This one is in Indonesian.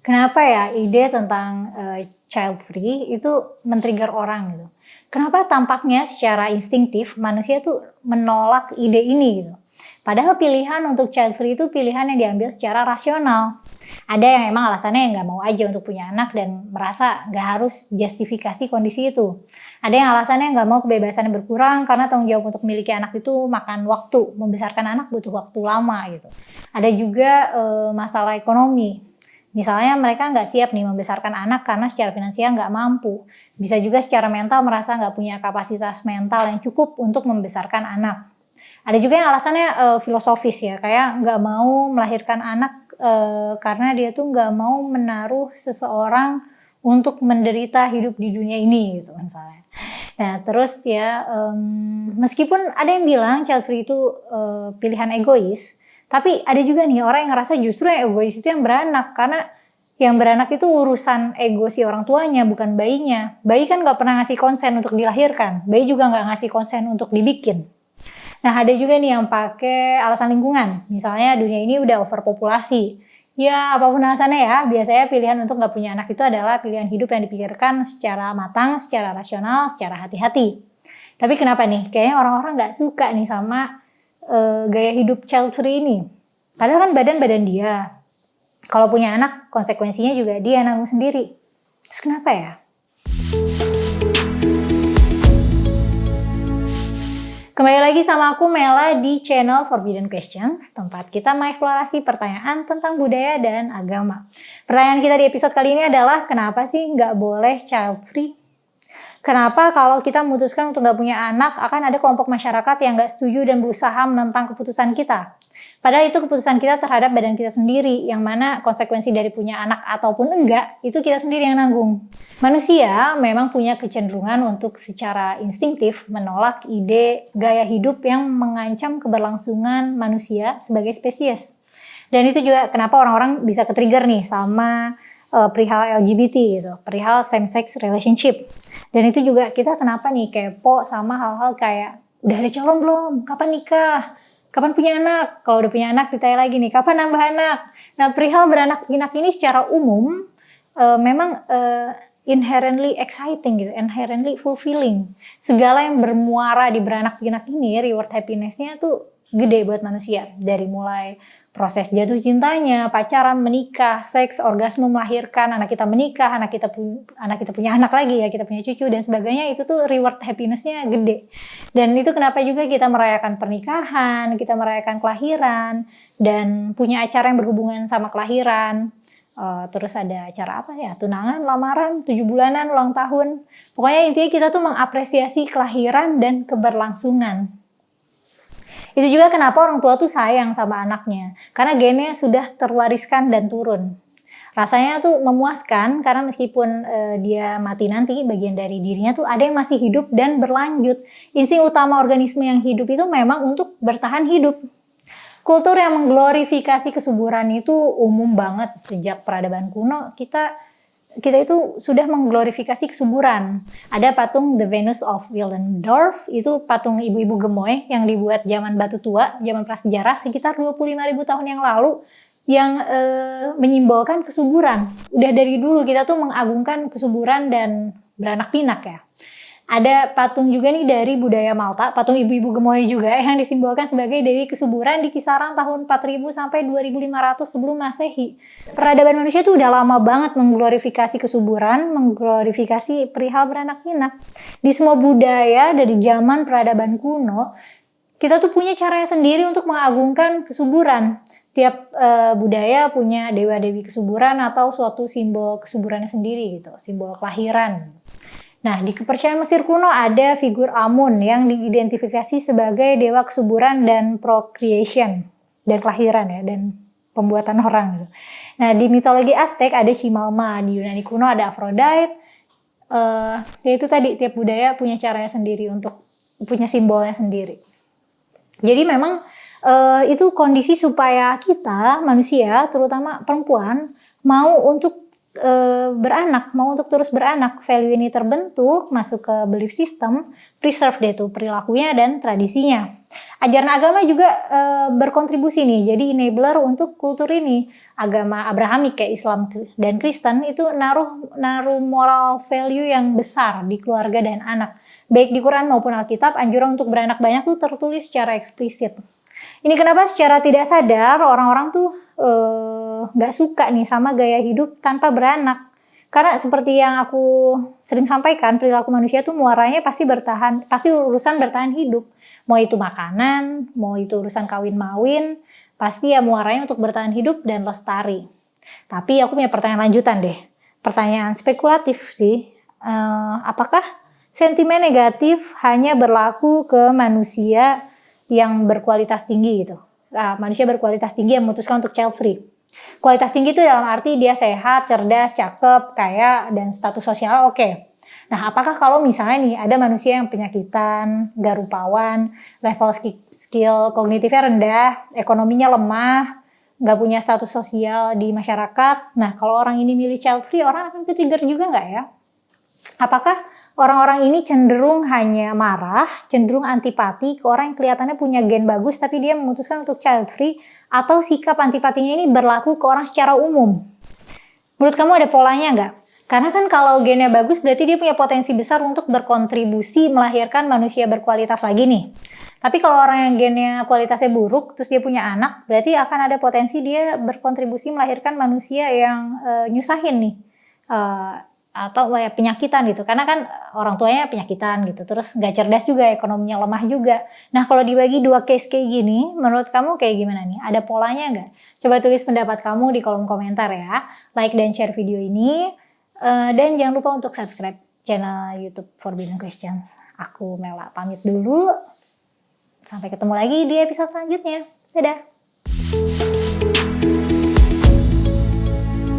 Kenapa ya ide tentang, child free itu men-trigger orang gitu? Kenapa tampaknya secara instingtif manusia tuh menolak ide ini gitu? Padahal pilihan untuk child free itu pilihan yang diambil secara rasional. Ada yang emang alasannya nggak mau aja untuk punya anak dan merasa nggak harus justifikasi kondisi itu. Ada yang alasannya nggak mau kebebasannya berkurang karena tanggung jawab untuk memiliki anak itu makan waktu, membesarkan anak butuh waktu lama gitu. Ada juga masalah ekonomi. Misalnya mereka nggak siap nih membesarkan anak karena secara finansial nggak mampu. Bisa juga secara mental merasa nggak punya kapasitas mental yang cukup untuk membesarkan anak. Ada juga yang alasannya filosofis ya, kayak nggak mau melahirkan anak karena dia tuh nggak mau menaruh seseorang untuk menderita hidup di dunia ini gitu misalnya. Nah terus ya meskipun ada yang bilang child free itu pilihan egois, tapi ada juga nih orang yang ngerasa justru yang egois itu yang beranak, karena yang beranak itu urusan ego si orang tuanya bukan bayinya. Bayi kan nggak pernah ngasih konsen untuk dilahirkan, bayi juga nggak ngasih konsen untuk dibikin. Nah ada juga nih yang pakai alasan lingkungan, misalnya dunia ini udah overpopulasi. Ya apapun alasannya ya, biasanya pilihan untuk nggak punya anak itu adalah pilihan hidup yang dipikirkan secara matang, secara rasional, secara hati-hati. Tapi kenapa nih, kayaknya orang-orang nggak suka nih sama gaya hidup child free ini. Padahal kan badan-badan dia. Kalau punya anak, konsekuensinya juga dia nanggung sendiri. Terus kenapa ya? Kembali lagi sama aku Mela di channel Forbidden Questions, tempat kita mengeksplorasi pertanyaan tentang budaya dan agama. Pertanyaan kita di episode kali ini adalah, kenapa sih nggak boleh child free? Kenapa kalau kita memutuskan untuk nggak punya anak, akan ada kelompok masyarakat yang nggak setuju dan berusaha menentang keputusan kita? Padahal itu keputusan kita terhadap badan kita sendiri, yang mana konsekuensi dari punya anak ataupun enggak, itu kita sendiri yang nanggung. Manusia memang punya kecenderungan untuk secara instingtif menolak ide gaya hidup yang mengancam keberlangsungan manusia sebagai spesies. Dan itu juga kenapa orang-orang bisa ke-trigger nih sama perihal LGBT gitu, perihal same-sex relationship. Dan itu juga kita kenapa nih kepo sama hal-hal kayak, udah ada calon belum? Kapan nikah? Kapan punya anak? Kalau udah punya anak ditanya lagi nih, kapan nambah anak? Nah perihal beranak pinak ini secara umum memang inherently exciting gitu, inherently fulfilling. Segala yang bermuara di beranak pinak ini, reward happiness-nya tuh gede buat manusia. Dari mulai proses jatuh cintanya, pacaran, menikah, seks, orgasme, melahirkan, anak kita menikah, anak kita punya anak lagi ya, kita punya cucu dan sebagainya, itu tuh reward happiness-nya gede. Dan itu kenapa juga kita merayakan pernikahan, kita merayakan kelahiran, dan punya acara yang berhubungan sama kelahiran. Terus ada acara apa ya, tunangan, lamaran, 7 bulanan, ulang tahun. Pokoknya intinya kita tuh mengapresiasi kelahiran dan keberlangsungan. Itu juga kenapa orang tua tuh sayang sama anaknya, karena gennya sudah terwariskan dan turun. Rasanya tuh memuaskan karena meskipun dia mati nanti, bagian dari dirinya tuh ada yang masih hidup dan berlanjut. Insting utama organisme yang hidup itu memang untuk bertahan hidup. Kultur yang mengglorifikasi kesuburan itu umum banget sejak peradaban kuno. Kita itu sudah mengglorifikasi kesuburan. Ada patung The Venus of Willendorf, itu patung ibu-ibu gemoy yang dibuat zaman batu tua, zaman prasejarah sekitar 25.000 tahun yang lalu, yang menyimbolkan kesuburan. Udah dari dulu kita tuh mengagungkan kesuburan dan beranak pinak ya. Ada patung juga nih dari budaya Malta, patung ibu-ibu gemoy juga yang disimbolkan sebagai dewi kesuburan di kisaran tahun 4000 sampai 2500 sebelum Masehi. Peradaban manusia tuh udah lama banget mengglorifikasi kesuburan, mengglorifikasi perihal beranak pinak. Di semua budaya dari zaman peradaban kuno, kita tuh punya caranya sendiri untuk mengagungkan kesuburan. Tiap budaya punya dewa-dewi kesuburan atau suatu simbol kesuburannya sendiri gitu, simbol kelahiran. Nah, di kepercayaan Mesir kuno ada figur Amun yang diidentifikasi sebagai dewa kesuburan dan procreation, dan kelahiran ya, dan pembuatan orang gitu. Nah, di mitologi Aztec ada Ximalma, di Yunani kuno ada Aphrodite. Yaitu tadi tiap budaya punya caranya sendiri untuk punya simbolnya sendiri. Jadi memang itu kondisi supaya kita manusia, terutama perempuan, mau untuk beranak, mau untuk terus beranak. Value ini terbentuk, masuk ke belief system, preserve deh tuh perilakunya dan tradisinya. Ajaran agama juga berkontribusi nih, jadi enabler untuk kultur ini. Agama Abrahamik kayak Islam dan Kristen itu naruh moral value yang besar di keluarga dan anak. Baik di Quran maupun Alkitab, anjuran untuk beranak banyak tuh tertulis secara eksplisit. Ini kenapa secara tidak sadar orang-orang tuh nggak suka nih sama gaya hidup tanpa beranak. Karena seperti yang aku sering sampaikan, perilaku manusia tuh muaranya pasti urusan bertahan hidup. Mau itu makanan, mau itu urusan kawin-mawin, pasti ya muaranya untuk bertahan hidup dan lestari. Tapi aku punya pertanyaan lanjutan deh. Pertanyaan spekulatif sih. Apakah sentimen negatif hanya berlaku ke manusia yang berkualitas tinggi gitu? Manusia berkualitas tinggi yang memutuskan untuk child free. Kualitas tinggi itu dalam arti dia sehat, cerdas, cakep, kaya, dan status sosial oke. Nah, apakah kalau misalnya nih ada manusia yang penyakitan, gak rupawan, level skill kognitifnya rendah, ekonominya lemah, gak punya status sosial di masyarakat, nah kalau orang ini milih child free, orang akan ketrigger juga gak ya? Apakah orang-orang ini cenderung hanya marah, cenderung antipati ke orang yang kelihatannya punya gen bagus tapi dia memutuskan untuk child free, atau sikap antipatinya ini berlaku ke orang secara umum? Menurut kamu ada polanya nggak? Karena kan kalau gennya bagus berarti dia punya potensi besar untuk berkontribusi melahirkan manusia berkualitas lagi nih. Tapi kalau orang yang gennya kualitasnya buruk terus dia punya anak, berarti akan ada potensi dia berkontribusi melahirkan manusia yang nyusahin nih. Atau kayak penyakitan gitu, karena kan orang tuanya penyakitan gitu, terus nggak cerdas juga, ekonominya lemah juga. Nah kalau dibagi dua case kayak gini, menurut kamu kayak gimana nih? Ada polanya nggak? Coba tulis pendapat kamu di kolom komentar ya. Like dan share video ini, dan jangan lupa untuk subscribe channel YouTube Forbidden Questions. Aku Mela pamit dulu, sampai ketemu lagi di episode selanjutnya. Dadah.